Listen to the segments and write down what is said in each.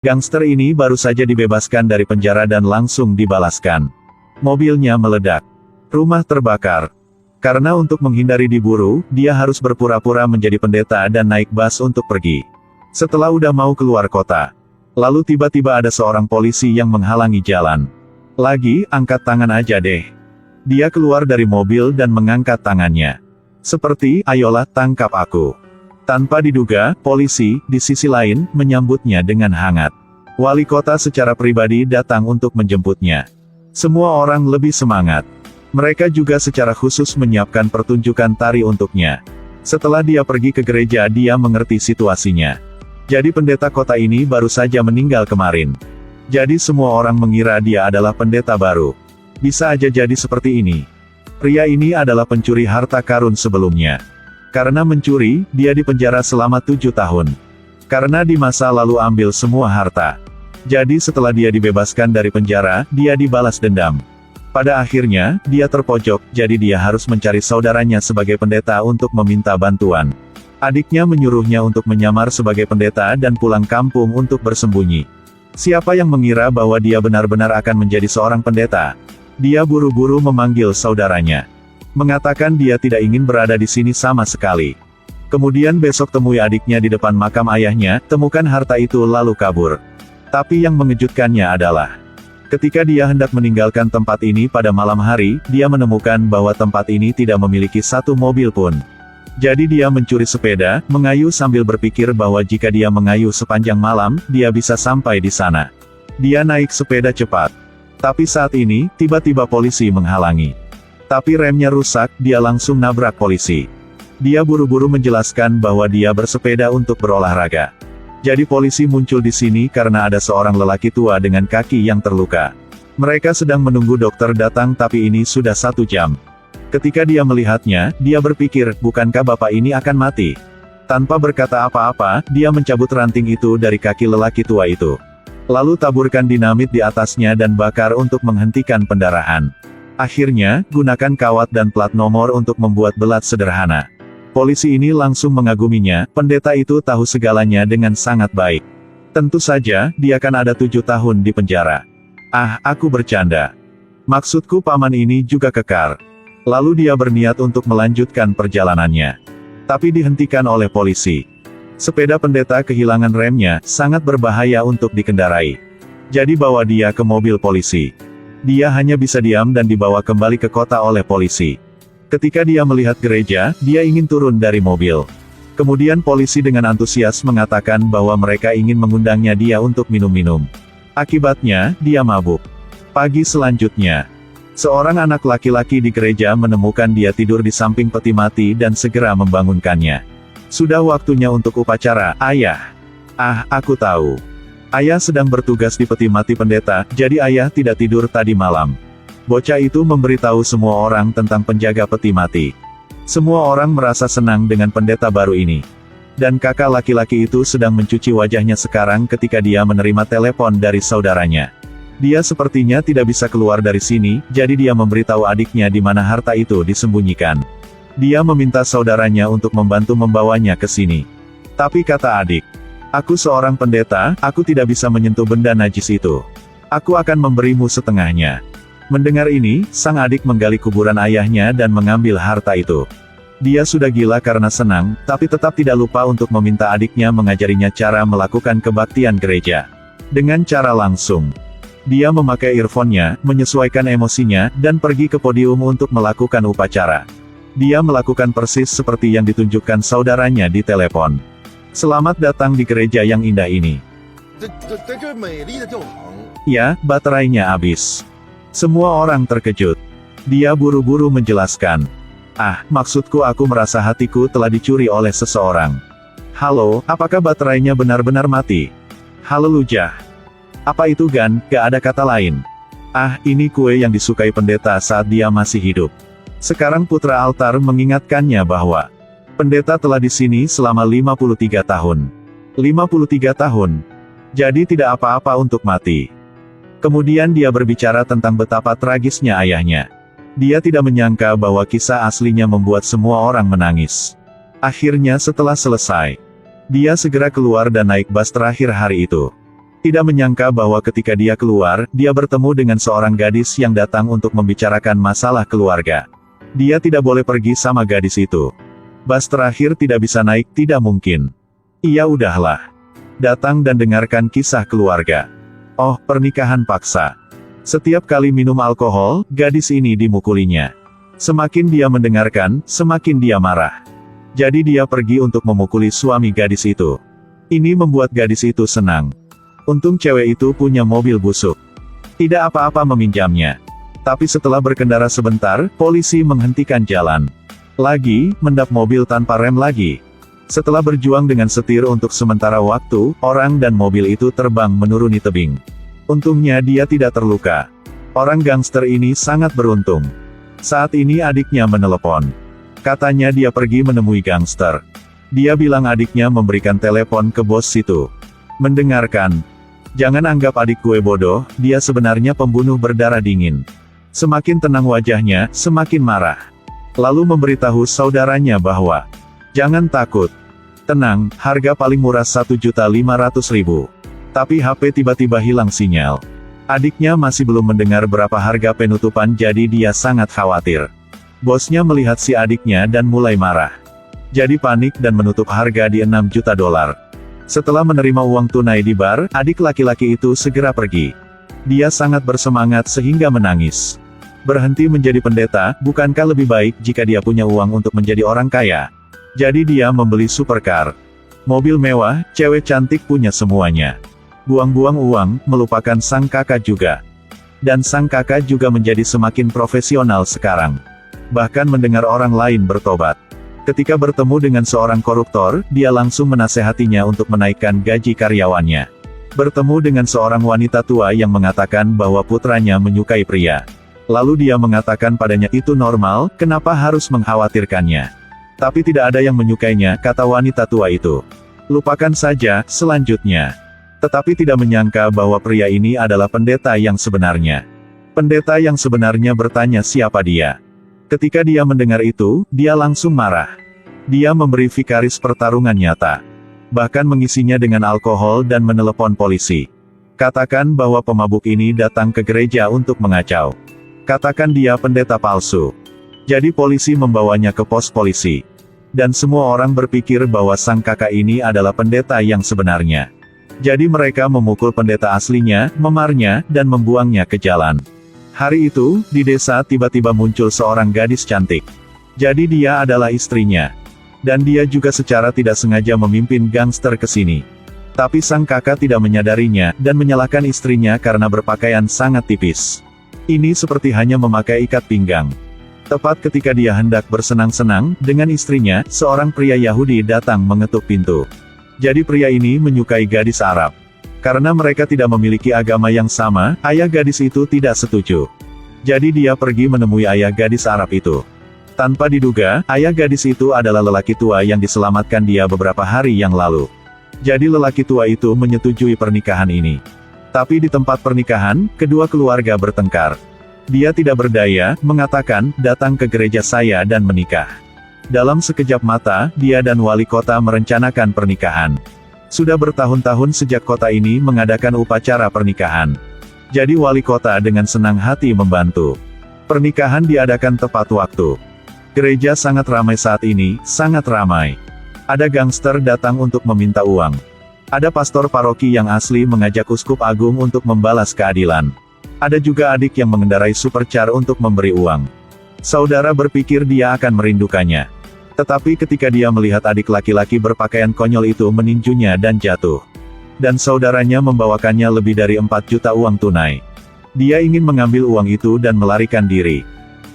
Gangster ini baru saja dibebaskan dari penjara dan langsung dibalaskan. Mobilnya meledak. Rumah terbakar. Karena untuk menghindari diburu, dia harus berpura-pura menjadi pendeta dan naik bus untuk pergi. Setelah udah mau keluar kota, lalu tiba-tiba ada seorang polisi yang menghalangi jalan. Lagi, angkat tangan aja deh. Dia keluar dari mobil dan mengangkat tangannya. Seperti, ayolah tangkap aku. Tanpa diduga, polisi, di sisi lain, menyambutnya dengan hangat. Wali kota secara pribadi datang untuk menjemputnya. Semua orang lebih semangat. Mereka juga secara khusus menyiapkan pertunjukan tari untuknya. Setelah dia pergi ke gereja, dia mengerti situasinya. Jadi pendeta kota ini baru saja meninggal kemarin. Jadi semua orang mengira dia adalah pendeta baru. Bisa aja jadi seperti ini. Pria ini adalah pencuri harta karun sebelumnya. Karena mencuri, dia dipenjara selama 7 tahun. Karena di masa lalu ambil semua harta. Jadi setelah dia dibebaskan dari penjara, dia dibalas dendam. Pada akhirnya, dia terpojok, jadi dia harus mencari saudaranya sebagai pendeta untuk meminta bantuan. Adiknya menyuruhnya untuk menyamar sebagai pendeta dan pulang kampung untuk bersembunyi. Siapa yang mengira bahwa dia benar-benar akan menjadi seorang pendeta? Dia buru-buru memanggil saudaranya. Mengatakan dia tidak ingin berada di sini sama sekali. Kemudian besok temui adiknya di depan makam ayahnya, temukan harta itu lalu kabur. Tapi yang mengejutkannya adalah, ketika dia hendak meninggalkan tempat ini pada malam hari, dia menemukan bahwa tempat ini tidak memiliki satu mobil pun. Jadi dia mencuri sepeda, mengayuh sambil berpikir bahwa jika dia mengayuh sepanjang malam, dia bisa sampai di sana. Dia naik sepeda cepat. Tapi saat ini, tiba-tiba polisi menghalangi. Tapi remnya rusak, dia langsung nabrak polisi. Dia buru-buru menjelaskan bahwa dia bersepeda untuk berolahraga. Jadi polisi muncul di sini karena ada seorang lelaki tua dengan kaki yang terluka. Mereka sedang menunggu dokter datang tapi ini sudah 1 jam. Ketika dia melihatnya, dia berpikir, bukankah bapak ini akan mati? Tanpa berkata apa-apa, dia mencabut ranting itu dari kaki lelaki tua itu. Lalu taburkan dinamit di atasnya dan bakar untuk menghentikan pendarahan. Akhirnya, gunakan kawat dan plat nomor untuk membuat belat sederhana. Polisi ini langsung mengaguminya, pendeta itu tahu segalanya dengan sangat baik. Tentu saja, dia kan ada 7 tahun di penjara. Ah, aku bercanda. Maksudku paman ini juga kekar. Lalu dia berniat untuk melanjutkan perjalanannya. Tapi dihentikan oleh polisi. Sepeda pendeta kehilangan remnya, sangat berbahaya untuk dikendarai. Jadi bawa dia ke mobil polisi. Dia hanya bisa diam dan dibawa kembali ke kota oleh polisi. Ketika dia melihat gereja, dia ingin turun dari mobil. Kemudian polisi dengan antusias mengatakan bahwa mereka ingin mengundangnya dia untuk minum-minum. Akibatnya, dia mabuk. Pagi selanjutnya, seorang anak laki-laki di gereja menemukan dia tidur di samping peti mati dan segera membangunkannya. Sudah waktunya untuk upacara, ayah. Ah, aku tahu. Ayah sedang bertugas di peti mati pendeta, jadi ayah tidak tidur tadi malam. Bocah itu memberitahu semua orang tentang penjaga peti mati. Semua orang merasa senang dengan pendeta baru ini. Dan kakak laki-laki itu sedang mencuci wajahnya sekarang ketika dia menerima telepon dari saudaranya. Dia sepertinya tidak bisa keluar dari sini, jadi dia memberitahu adiknya di mana harta itu disembunyikan. Dia meminta saudaranya untuk membantu membawanya ke sini. Tapi kata adik, aku seorang pendeta, aku tidak bisa menyentuh benda najis itu. Aku akan memberimu setengahnya. Mendengar ini, sang adik menggali kuburan ayahnya dan mengambil harta itu. Dia sudah gila karena senang, tapi tetap tidak lupa untuk meminta adiknya mengajarinya cara melakukan kebaktian gereja. Dengan cara langsung. Dia memakai earphone-nya, menyesuaikan emosinya, dan pergi ke podium untuk melakukan upacara. Dia melakukan persis seperti yang ditunjukkan saudaranya di telepon. Selamat datang di gereja yang indah ini. Ya, baterainya habis. Semua orang terkejut. Dia buru-buru menjelaskan. Ah, maksudku aku merasa hatiku telah dicuri oleh seseorang. Halo, apakah baterainya benar-benar mati? Haleluya. Apa itu Gan? Gak ada kata lain. Ah, ini kue yang disukai pendeta saat dia masih hidup. Sekarang putra altar mengingatkannya bahwa pendeta telah di sini selama 53 tahun. 53 tahun. Jadi tidak apa-apa untuk mati. Kemudian dia berbicara tentang betapa tragisnya ayahnya. Dia tidak menyangka bahwa kisah aslinya membuat semua orang menangis. Akhirnya setelah selesai, dia segera keluar dan naik bus terakhir hari itu. Tidak menyangka bahwa ketika dia keluar, dia bertemu dengan seorang gadis yang datang untuk membicarakan masalah keluarga. Dia tidak boleh pergi sama gadis itu. Bas terakhir tidak bisa naik, tidak mungkin. Iya udahlah. Datang dan dengarkan kisah keluarga. Oh, pernikahan paksa. Setiap kali minum alkohol, gadis ini dimukulinya. Semakin dia mendengarkan, semakin dia marah. Jadi dia pergi untuk memukuli suami gadis itu. Ini membuat gadis itu senang. Untung cewek itu punya mobil busuk. Tidak apa-apa meminjamnya. Tapi setelah berkendara sebentar, polisi menghentikan jalan. Lagi, mendap mobil tanpa rem lagi. Setelah berjuang dengan setir untuk sementara waktu, orang dan mobil itu terbang menuruni tebing. Untungnya dia tidak terluka. Orang gangster ini sangat beruntung. Saat ini adiknya menelepon. Katanya dia pergi menemui gangster. Dia bilang adiknya memberikan telepon ke bos situ. Mendengarkan. Jangan anggap adik gue bodoh, dia sebenarnya pembunuh berdarah dingin. Semakin tenang wajahnya, semakin marah. Lalu memberitahu saudaranya bahwa, jangan takut. Tenang, harga paling murah 1.500.000. Tapi HP tiba-tiba hilang sinyal. Adiknya masih belum mendengar berapa harga penutupan jadi dia sangat khawatir. Bosnya melihat si adiknya dan mulai marah. Jadi panik dan menutup harga di 6 juta dolar. Setelah menerima uang tunai di bar, adik laki-laki itu segera pergi. Dia sangat bersemangat sehingga menangis. Berhenti menjadi pendeta, bukankah lebih baik jika dia punya uang untuk menjadi orang kaya? Jadi dia membeli supercar. Mobil mewah, cewek cantik punya semuanya. Buang-buang uang, melupakan sang kakak juga. Dan sang kakak juga menjadi semakin profesional sekarang. Bahkan mendengar orang lain bertobat. Ketika bertemu dengan seorang koruptor, dia langsung menasehatinya untuk menaikkan gaji karyawannya. Bertemu dengan seorang wanita tua yang mengatakan bahwa putranya menyukai pria. Lalu dia mengatakan padanya itu normal, kenapa harus mengkhawatirkannya? Tapi tidak ada yang menyukainya, kata wanita tua itu. Lupakan saja, selanjutnya. Tetapi tidak menyangka bahwa pria ini adalah pendeta yang sebenarnya. Pendeta yang sebenarnya bertanya siapa dia. Ketika dia mendengar itu, dia langsung marah. Dia memberi vikaris pertarungan nyata. Bahkan mengisinya dengan alkohol dan menelepon polisi. Katakan bahwa pemabuk ini datang ke gereja untuk mengacau. Katakan dia pendeta palsu. Jadi polisi membawanya ke pos polisi. Dan semua orang berpikir bahwa sang kakak ini adalah pendeta yang sebenarnya. Jadi mereka memukul pendeta aslinya, memarnya, dan membuangnya ke jalan. Hari itu, di desa tiba-tiba muncul seorang gadis cantik. Jadi dia adalah istrinya. Dan dia juga secara tidak sengaja memimpin gangster ke sini. Tapi sang kakak tidak menyadarinya, dan menyalahkan istrinya karena berpakaian sangat tipis. Ini seperti hanya memakai ikat pinggang. Tepat ketika dia hendak bersenang-senang dengan istrinya, seorang pria Yahudi datang mengetuk pintu. Jadi pria ini menyukai gadis Arab. Karena mereka tidak memiliki agama yang sama, ayah gadis itu tidak setuju. Jadi dia pergi menemui ayah gadis Arab itu. Tanpa diduga, ayah gadis itu adalah lelaki tua yang diselamatkan dia beberapa hari yang lalu. Jadi lelaki tua itu menyetujui pernikahan ini. Tapi di tempat pernikahan, kedua keluarga bertengkar. Dia tidak berdaya, mengatakan, datang ke gereja saya dan menikah. Dalam sekejap mata, dia dan wali kota merencanakan pernikahan. Sudah bertahun-tahun sejak kota ini mengadakan upacara pernikahan. Jadi wali kota dengan senang hati membantu. Pernikahan diadakan tepat waktu. Gereja sangat ramai saat ini, sangat ramai. Ada gangster datang untuk meminta uang. Ada pastor paroki yang asli mengajak uskup agung untuk membalas keadilan. Ada juga adik yang mengendarai supercar untuk memberi uang. Saudara berpikir dia akan merindukannya. Tetapi ketika dia melihat adik laki-laki berpakaian konyol itu meninjunya dan jatuh. Dan saudaranya membawakannya lebih dari 4 juta uang tunai. Dia ingin mengambil uang itu dan melarikan diri.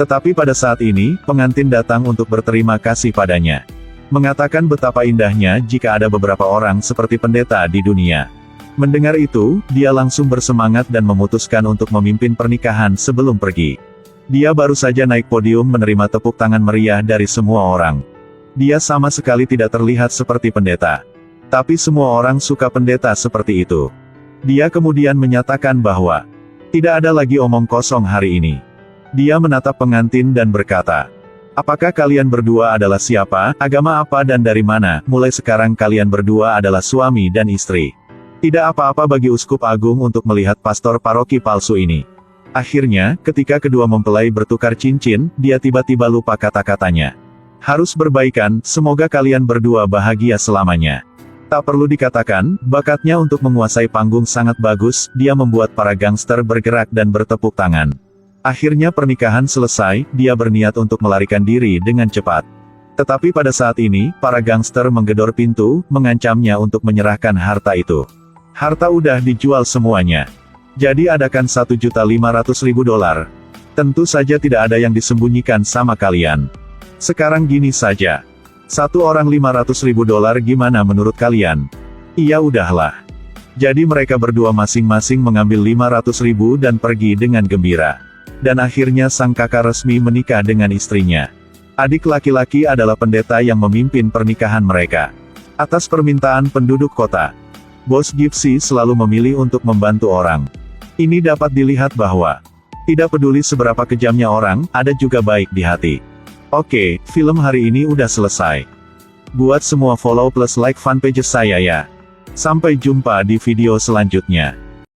Tetapi pada saat ini, pengantin datang untuk berterima kasih padanya. Mengatakan betapa indahnya jika ada beberapa orang seperti pendeta di dunia. Mendengar itu, dia langsung bersemangat dan memutuskan untuk memimpin pernikahan sebelum pergi. Dia baru saja naik podium menerima tepuk tangan meriah dari semua orang. Dia sama sekali tidak terlihat seperti pendeta. Tapi semua orang suka pendeta seperti itu. Dia kemudian menyatakan bahwa tidak ada lagi omong kosong hari ini. Dia menatap pengantin dan berkata, apakah kalian berdua adalah siapa, agama apa dan dari mana? Mulai sekarang kalian berdua adalah suami dan istri. Tidak apa-apa bagi uskup agung untuk melihat pastor paroki palsu ini. Akhirnya, ketika kedua mempelai bertukar cincin, dia tiba-tiba lupa kata-katanya. Harus berbaikan, semoga kalian berdua bahagia selamanya. Tak perlu dikatakan, bakatnya untuk menguasai panggung sangat bagus, dia membuat para gangster bergerak dan bertepuk tangan. Akhirnya pernikahan selesai, dia berniat untuk melarikan diri dengan cepat. Tetapi pada saat ini, para gangster menggedor pintu, mengancamnya untuk menyerahkan harta itu. Harta udah dijual semuanya. Jadi adakan $1.500.000. Tentu saja tidak ada yang disembunyikan sama kalian. Sekarang gini saja. Satu orang $500.000 gimana menurut kalian? Iya udahlah. Jadi mereka berdua masing-masing mengambil 500.000 dan pergi dengan gembira. Dan akhirnya sang kakak resmi menikah dengan istrinya. Adik laki-laki adalah pendeta yang memimpin pernikahan mereka. Atas permintaan penduduk kota, Bos Gypsy selalu memilih untuk membantu orang. Ini dapat dilihat bahwa, tidak peduli seberapa kejamnya orang, ada juga baik di hati. Oke, film hari ini udah selesai. Buat semua follow plus like fanpage saya ya. Sampai jumpa di video selanjutnya.